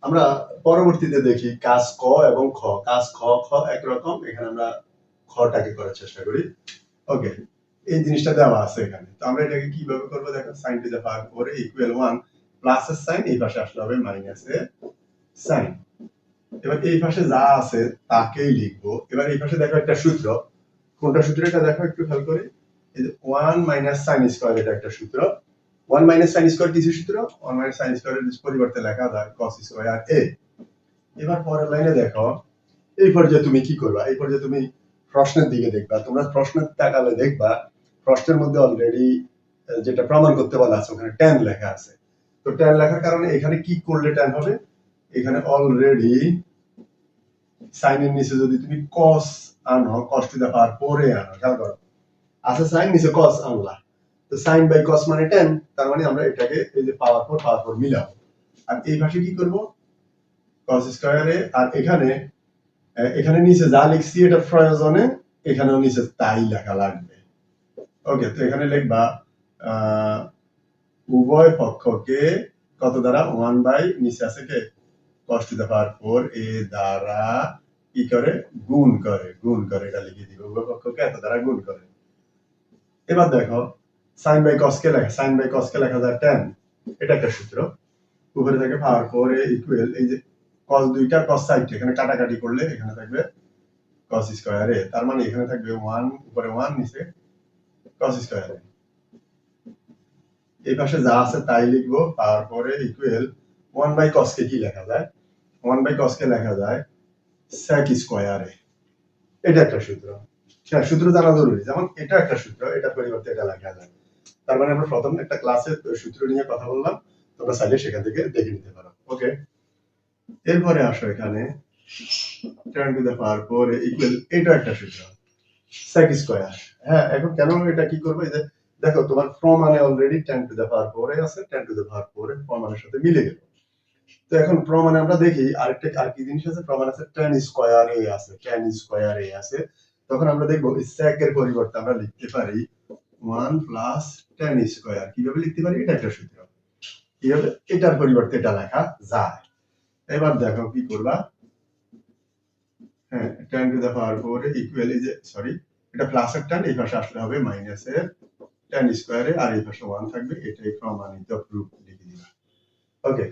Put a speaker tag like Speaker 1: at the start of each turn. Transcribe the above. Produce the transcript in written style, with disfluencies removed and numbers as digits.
Speaker 1: আমরা পরবর্তীতে দেখি কাজ ক এবং খ। কাজ খ খ একরকম, এখানে আমরা খটাকে করার চেষ্টা করি। ওকে, এই জিনিসটা দেওয়া আছে এখানে। তো আমরা এটাকে কিভাবে করবো দেখো, sin two the power 4 equal 1 plus এর সাইন এই পাশে আসলে হবে মাইনাস এর সাইন। এবার এই পাশে যা আছে তাকেই লিখবো। এবার এই পাশে দেখো একটা সূত্র, কোনটা সূত্র এটা দেখো একটু খেয়াল করে, এই যে 1 মাইনাস সাইন স্কয়ার, এটা একটা সূত্র। 1 মাইনাস সাইন স্কয়ার কিছু সূত্র, 1 মাইনাস সাইন স্কয়ারের পরিবর্তে লেখা যায় cos স্কয়ার a। এবার পরের লাইনে দেখো, এই পর্যায়ে তুমি কি করবা, এই পর্যায়ে তুমি প্রশ্নের দিকে দেখবা। তোমরা প্রশ্নের তাকালে দেখবা প্রশ্নের মধ্যে অলরেডি যেটা প্রমাণ করতে বলা আছে ওখানে tan লেখা আছে। তো tan লেখার কারণে এখানে কি করলে tan হবে, এখানে অলরেডি সাইনের নিচে যদি তুমি cos আনো, cos টু দ্য পাওয়ার 4 এ আনো, খেয়াল করো আছে সাইন নিচে cos আনলা, তো sin বাই cos মানে tan, তার মানে আমরা এটাকে এই যে পাওয়ার 4 মিলাবো। আর এই পাশে কি করব, cos স্কয়ারে, আর এখানে এখানে নিচে যা লিখছি এটা প্রয়োজনে এখানেও নিচে তাই লেখা লাগবে। ওকে, তো এখানে লিখবা উভয় পক্ষকে কত দ্বারা 1 বাই নিচে আছে কে cos টু দ্য পাওয়ার 4 এ দ্বারা কি করে গুণ করে এটা লিখে দিব, উভয় পক্ষকে এত দ্বারা গুণ করে। এবার দেখো sin বাই cos কে লেখা, sin বাই cos কে লেখা যায় tan, এটা একটা সূত্র। উপরে থেকে পাওয়ার 4 এ ইকুয়াল এই যে cos দুইটা cos সাইডটা এখানে কাটাকাটি করলে এখানে থাকবে cos স্কয়ার এ, তার মানে এখানে থাকবে 1 উপরে 1 নিচে cos স্কয়ার এ। এই পাশে যা আছে তাই লিখবো, পাওয়ার 4 এ ইকুয়াল 1 বাই cos কে কি লেখা যায়, 1 বাই cos কে লেখা যায় sec স্কয়ার এ। এটা একটা সূত্র, হ্যাঁ সূত্র জানা জরুরি, যেমন এটা একটা সূত্র, এটা পরিবর্তে এটা লেখা যায়। তার মানে আমরা প্রথম একটা ক্লাসে সূত্র নিয়ে কথা বললাম, তোমরা চাইলে সেখান থেকে দেখে নিতে পারো। ওকে, এরপরে আসো এখানে tan to the power 4 equal, এটা একটা সূত্র sec স্কয়ার। হ্যাঁ, এখন কেন এটা কি করব, এই যে দেখো তোমার প্রমাণে already tan to the power 4 আছে, tan টু দ্য পাওয়ার 4 প্রমাণের সাথে মিলে গেল। তো এখন প্রমাণে আমরা দেখি আরেকটা আর কি জিনিস আছে, প্রমাণ আছে tan স্কয়ার a আছে, tan স্কয়ার a আছে। তখন আমরা দেখব এই sec এর পরিবর্তে আমরা লিখতে পারি 1 প্লাস tan স্কয়ার। কিভাবে লিখতে পারি, এটা একটা সূত্র, কিভাবে এটার পরিবর্তে এটা লেখা যায়। এবার দেখো কি করবা, হ্যাঁ tan to the power 4 equal, এই যে সরি এটা প্লাস এর tan এই পাশে আসলে হবে মাইনাস এর tan স্কয়ারে, আর এই পাশে 1 থাকবে, এটাই প্রমাণিত প্রুফ লিখে দিবা। ওকে।